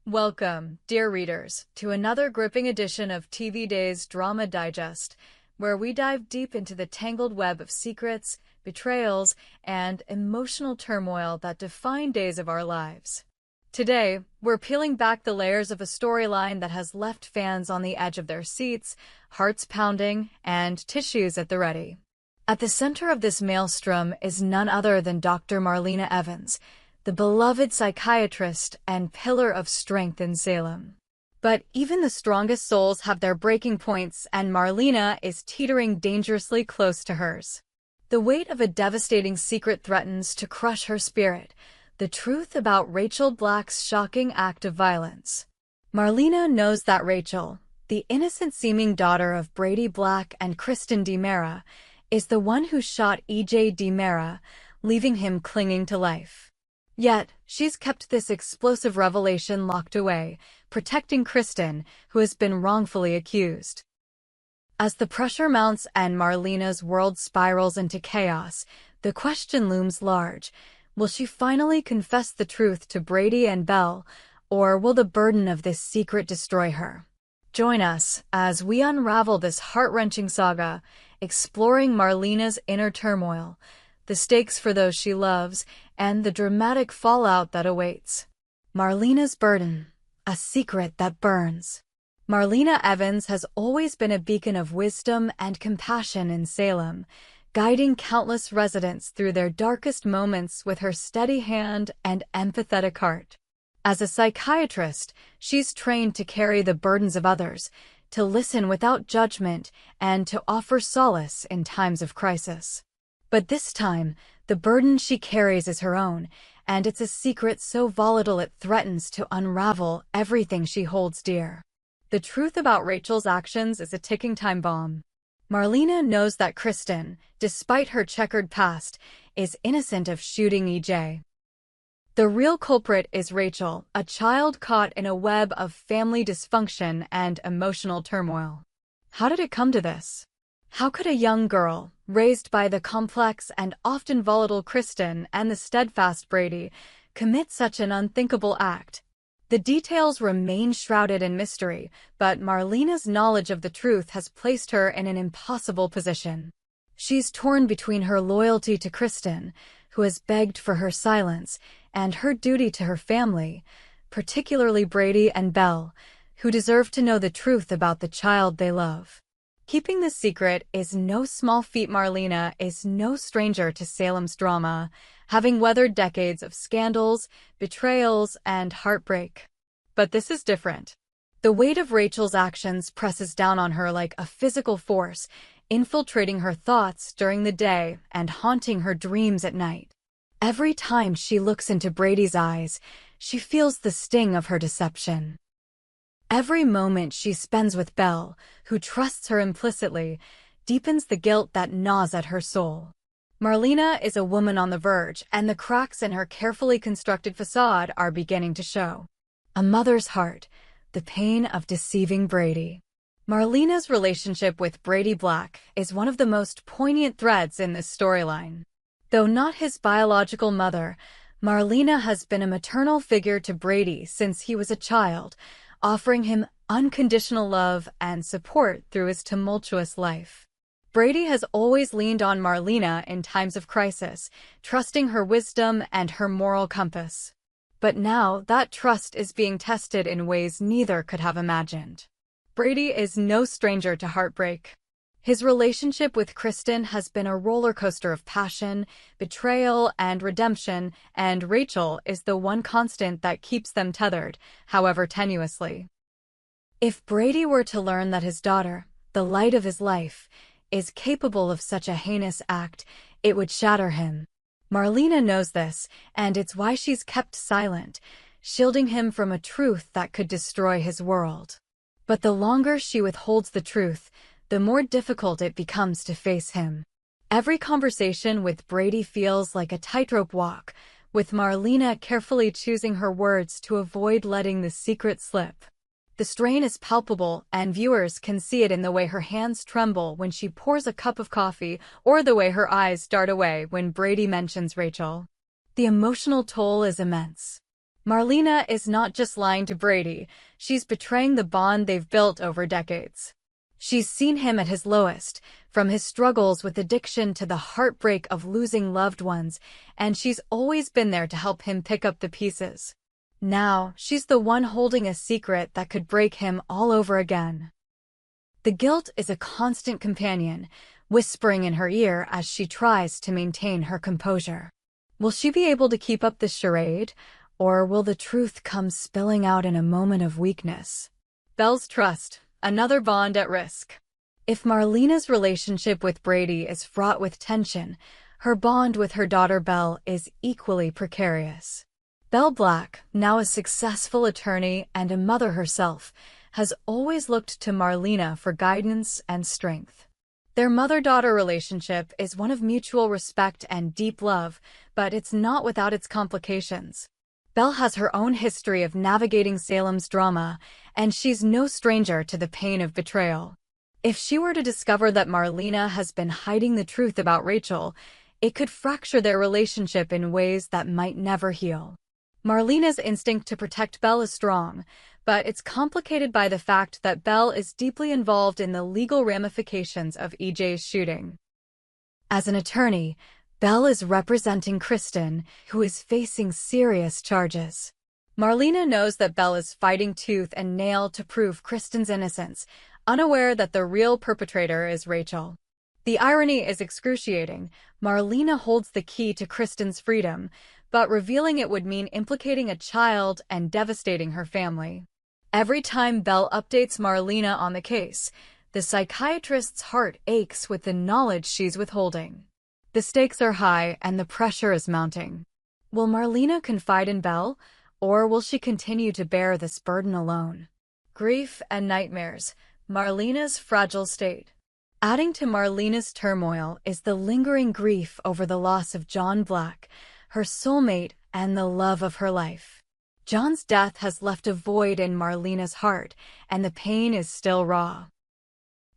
Welcome, dear readers, to another gripping edition of TV Day's Drama Digest, where we dive deep into the tangled web of secrets, betrayals, and emotional turmoil that define days of our lives. Today, we're peeling back the layers of a storyline that has left fans on the edge of their seats, hearts pounding, and tissues at the ready. At the center of this maelstrom is none other than Dr. Marlena Evans, the beloved psychiatrist and pillar of strength in Salem. But even the strongest souls have their breaking points, and Marlena is teetering dangerously close to hers. The weight of a devastating secret threatens to crush her spirit, the truth about Rachel Black's shocking act of violence. Marlena knows that Rachel, the innocent-seeming daughter of Brady Black and Kristen DiMera, is the one who shot E.J. DiMera, leaving him clinging to life. Yet, she's kept this explosive revelation locked away, protecting Kristen, who has been wrongfully accused. As the pressure mounts and Marlena's world spirals into chaos, the question looms large. Will she finally confess the truth to Brady and Belle, or will the burden of this secret destroy her? Join us as we unravel this heart-wrenching saga, exploring Marlena's inner turmoil, the stakes for those she loves, and the dramatic fallout that awaits. Marlena's burden, a secret that burns. Marlena Evans has always been a beacon of wisdom and compassion in Salem, guiding countless residents through their darkest moments with her steady hand and empathetic heart. As a psychiatrist, she's trained to carry the burdens of others, to listen without judgment, and to offer solace in times of crisis. But this time, the burden she carries is her own, and it's a secret so volatile it threatens to unravel everything she holds dear. The truth about Rachel's actions is a ticking time bomb. Marlena knows that Kristen, despite her checkered past, is innocent of shooting E.J. The real culprit is Rachel, a child caught in a web of family dysfunction and emotional turmoil. How did it come to this? How could a young girl, raised by the complex and often volatile Kristen and the steadfast Brady, commit such an unthinkable act? The details remain shrouded in mystery, but Marlena's knowledge of the truth has placed her in an impossible position. She's torn between her loyalty to Kristen, who has begged for her silence, and her duty to her family, particularly Brady and Belle, who deserve to know the truth about the child they love. Keeping this secret is no small feat. Marlena is no stranger to Salem's drama, having weathered decades of scandals, betrayals, and heartbreak. But this is different. The weight of Rachel's actions presses down on her like a physical force, infiltrating her thoughts during the day and haunting her dreams at night. Every time she looks into Brady's eyes, she feels the sting of her deception. Every moment she spends with Belle, who trusts her implicitly, deepens the guilt that gnaws at her soul. Marlena is a woman on the verge, and the cracks in her carefully constructed facade are beginning to show. A mother's heart, the pain of deceiving Brady. Marlena's relationship with Brady Black is one of the most poignant threads in this storyline. Though not his biological mother, Marlena has been a maternal figure to Brady since he was a child, offering him unconditional love and support through his tumultuous life. Brady has always leaned on Marlena in times of crisis, trusting her wisdom and her moral compass. But now that trust is being tested in ways neither could have imagined. Brady is no stranger to heartbreak. His relationship with Kristen has been a roller coaster of passion, betrayal, and redemption, and Rachel is the one constant that keeps them tethered, however tenuously. If Brady were to learn that his daughter, the light of his life, is capable of such a heinous act, it would shatter him. Marlena knows this, and it's why she's kept silent, shielding him from a truth that could destroy his world. But the longer she withholds the truth, the more difficult it becomes to face him. Every conversation with Brady feels like a tightrope walk, with Marlena carefully choosing her words to avoid letting the secret slip. The strain is palpable, and viewers can see it in the way her hands tremble when she pours a cup of coffee, or the way her eyes dart away when Brady mentions Rachel. The emotional toll is immense. Marlena is not just lying to Brady, she's betraying the bond they've built over decades. She's seen him at his lowest, from his struggles with addiction to the heartbreak of losing loved ones, and she's always been there to help him pick up the pieces. Now, she's the one holding a secret that could break him all over again. The guilt is a constant companion, whispering in her ear as she tries to maintain her composure. Will she be able to keep up this charade, or will the truth come spilling out in a moment of weakness? Belle's trust, another bond at risk. If Marlena's relationship with Brady is fraught with tension, her bond with her daughter Belle is equally precarious. Belle Black, now a successful attorney and a mother herself, has always looked to Marlena for guidance and strength. Their mother-daughter relationship is one of mutual respect and deep love, but it's not without its complications. Belle has her own history of navigating Salem's drama, and she's no stranger to the pain of betrayal. If she were to discover that Marlena has been hiding the truth about Rachel, it could fracture their relationship in ways that might never heal. Marlena's instinct to protect Belle is strong, but it's complicated by the fact that Belle is deeply involved in the legal ramifications of EJ's shooting. As an attorney, Belle is representing Kristen, who is facing serious charges. Marlena knows that Belle is fighting tooth and nail to prove Kristen's innocence, unaware that the real perpetrator is Rachel. The irony is excruciating. Marlena holds the key to Kristen's freedom, but revealing it would mean implicating a child and devastating her family. Every time Belle updates Marlena on the case, the psychiatrist's heart aches with the knowledge she's withholding. The stakes are high and the pressure is mounting. Will Marlena confide in Belle, or will she continue to bear this burden alone? Grief and nightmares, Marlena's fragile state. Adding to Marlena's turmoil is the lingering grief over the loss of John Black, her soulmate and the love of her life. John's death has left a void in Marlena's heart, and the pain is still raw.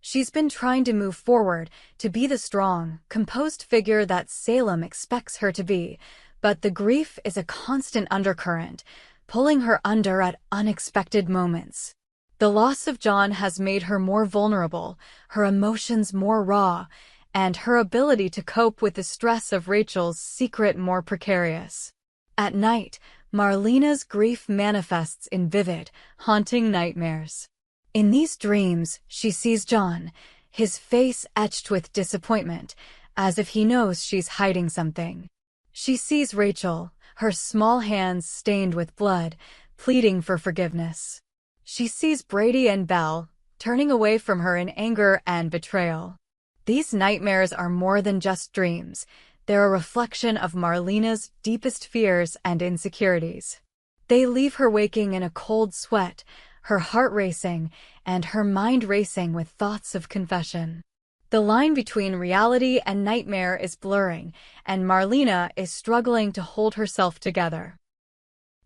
She's been trying to move forward, to be the strong, composed figure that Salem expects her to be, but the grief is a constant undercurrent, pulling her under at unexpected moments. The loss of John has made her more vulnerable, her emotions more raw, and her ability to cope with the stress of Rachel's secret more precarious. At night, Marlena's grief manifests in vivid, haunting nightmares. In these dreams, she sees John, his face etched with disappointment, as if he knows she's hiding something. She sees Rachel, her small hands stained with blood, pleading for forgiveness. She sees Brady and Belle, turning away from her in anger and betrayal. These nightmares are more than just dreams. They're a reflection of Marlena's deepest fears and insecurities. They leave her waking in a cold sweat, her heart racing, and her mind racing with thoughts of confession. The line between reality and nightmare is blurring, and Marlena is struggling to hold herself together.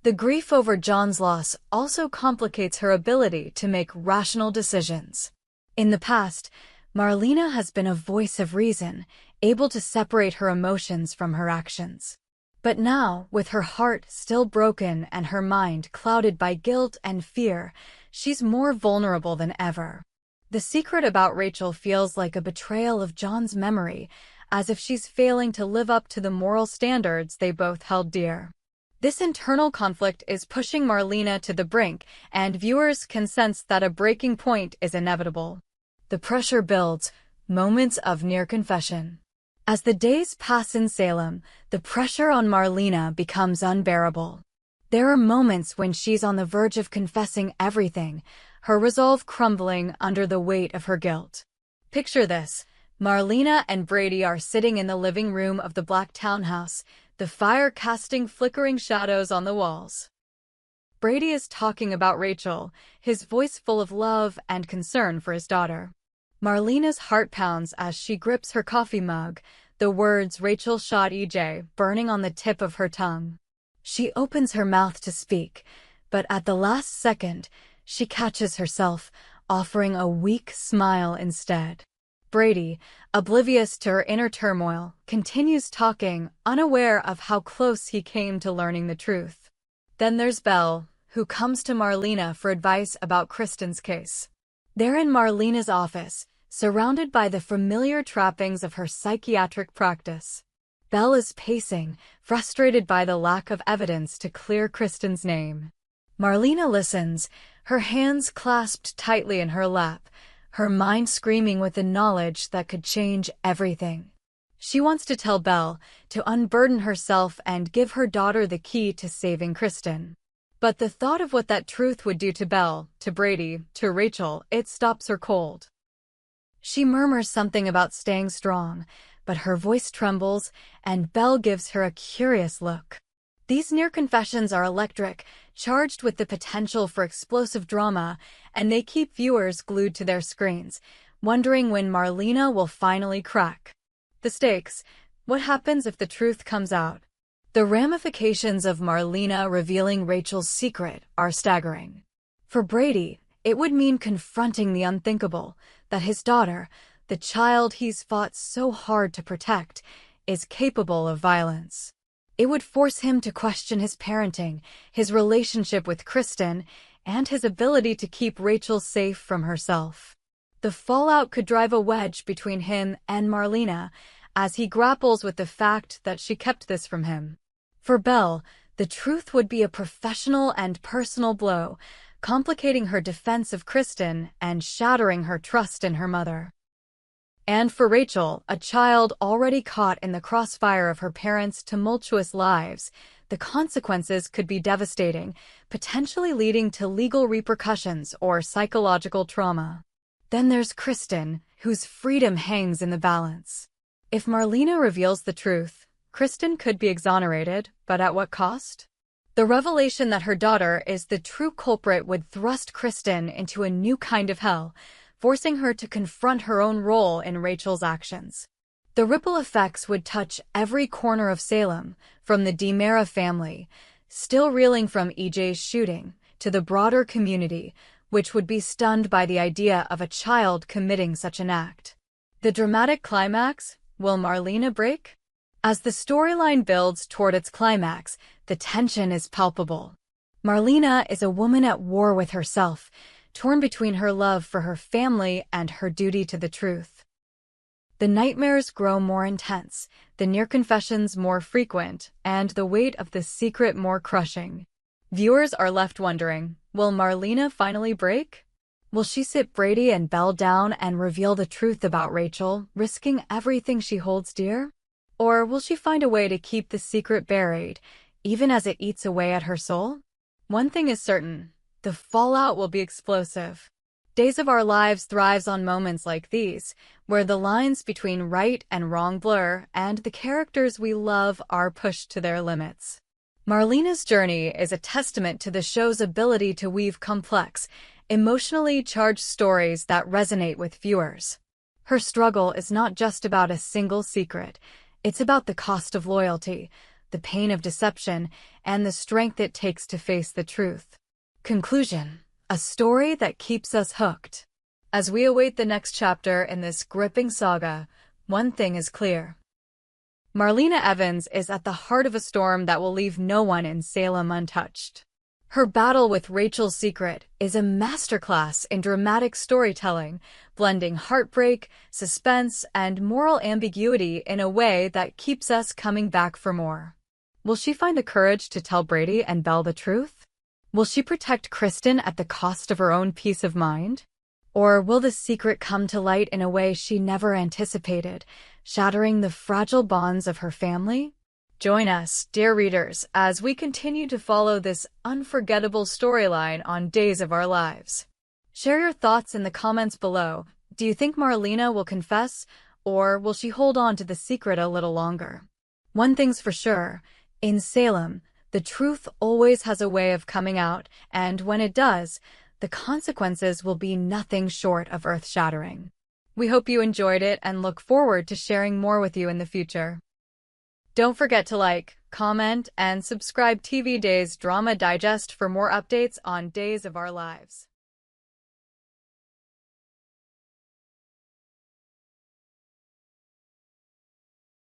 The grief over John's loss also complicates her ability to make rational decisions. In the past, Marlena has been a voice of reason, able to separate her emotions from her actions. But now, with her heart still broken and her mind clouded by guilt and fear, she's more vulnerable than ever. The secret about Rachel feels like a betrayal of John's memory, as if she's failing to live up to the moral standards they both held dear. This internal conflict is pushing Marlena to the brink, and viewers can sense that a breaking point is inevitable. The pressure builds, moments of near confession. As the days pass in Salem, the pressure on Marlena becomes unbearable. There are moments when she's on the verge of confessing everything, her resolve crumbling under the weight of her guilt. Picture this. Marlena and Brady are sitting in the living room of the Black townhouse, the fire casting flickering shadows on the walls. Brady is talking about Rachel, his voice full of love and concern for his daughter. Marlena's heart pounds as she grips her coffee mug, the words "Rachel shot EJ" burning on the tip of her tongue. She opens her mouth to speak, but at the last second, she catches herself, offering a weak smile instead. Brady, oblivious to her inner turmoil, continues talking, unaware of how close he came to learning the truth. Then there's Belle, who comes to Marlena for advice about Kristen's case. They're in Marlena's office, surrounded by the familiar trappings of her psychiatric practice. Belle is pacing, frustrated by the lack of evidence to clear Kristen's name. Marlena listens, her hands clasped tightly in her lap, her mind screaming with the knowledge that could change everything. She wants to tell Belle, to unburden herself and give her daughter the key to saving Kristen. But the thought of what that truth would do to Belle, to Brady, to Rachel, it stops her cold. She murmurs something about staying strong, but her voice trembles, and Belle gives her a curious look. These near confessions are electric, charged with the potential for explosive drama, and they keep viewers glued to their screens, wondering when Marlena will finally crack. The stakes: what happens if the truth comes out? The ramifications of Marlena revealing Rachel's secret are staggering. For Brady, it would mean confronting the unthinkable, that his daughter, the child he's fought so hard to protect, is capable of violence. It would force him to question his parenting, his relationship with Kristen, and his ability to keep Rachel safe from herself. The fallout could drive a wedge between him and Marlena, as he grapples with the fact that she kept this from him. For Belle, the truth would be a professional and personal blow, complicating her defense of Kristen and shattering her trust in her mother. And for Rachel, a child already caught in the crossfire of her parents' tumultuous lives, the consequences could be devastating, potentially leading to legal repercussions or psychological trauma. Then there's Kristen, whose freedom hangs in the balance. If Marlena reveals the truth, Kristen could be exonerated, but at what cost? The revelation that her daughter is the true culprit would thrust Kristen into a new kind of hell, forcing her to confront her own role in Rachel's actions. The ripple effects would touch every corner of Salem, from the DiMera family, still reeling from EJ's shooting, to the broader community, which would be stunned by the idea of a child committing such an act. The dramatic climax: will Marlena break? As the storyline builds toward its climax, the tension is palpable. Marlena is a woman at war with herself, torn between her love for her family and her duty to the truth. The nightmares grow more intense, the near confessions more frequent, and the weight of the secret more crushing. Viewers are left wondering, will Marlena finally break? Will she sit Brady and Belle down and reveal the truth about Rachel, risking everything she holds dear? Or will she find a way to keep the secret buried, even as it eats away at her soul? One thing is certain: the fallout will be explosive. Days of Our Lives thrives on moments like these, where the lines between right and wrong blur, and the characters we love are pushed to their limits. Marlena's journey is a testament to the show's ability to weave complex, emotionally charged stories that resonate with viewers. Her struggle is not just about a single secret. It's about the cost of loyalty, the pain of deception, and the strength it takes to face the truth. Conclusion: a story that keeps us hooked. As we await the next chapter in this gripping saga, one thing is clear. Marlena Evans is at the heart of a storm that will leave no one in Salem untouched. Her battle with Rachel's secret is a masterclass in dramatic storytelling, blending heartbreak, suspense, and moral ambiguity in a way that keeps us coming back for more. Will she find the courage to tell Brady and Belle the truth? Will she protect Kristen at the cost of her own peace of mind? Or will the secret come to light in a way she never anticipated, shattering the fragile bonds of her family? Join us, dear readers, as we continue to follow this unforgettable storyline on Days of Our Lives. Share your thoughts in the comments below. Do you think Marlena will confess, or will she hold on to the secret a little longer? One thing's for sure: in Salem, the truth always has a way of coming out, and when it does, the consequences will be nothing short of earth-shattering. We hope you enjoyed it and look forward to sharing more with you in the future. Don't forget to like, comment, and subscribe TV Days Drama Digest for more updates on Days of Our Lives.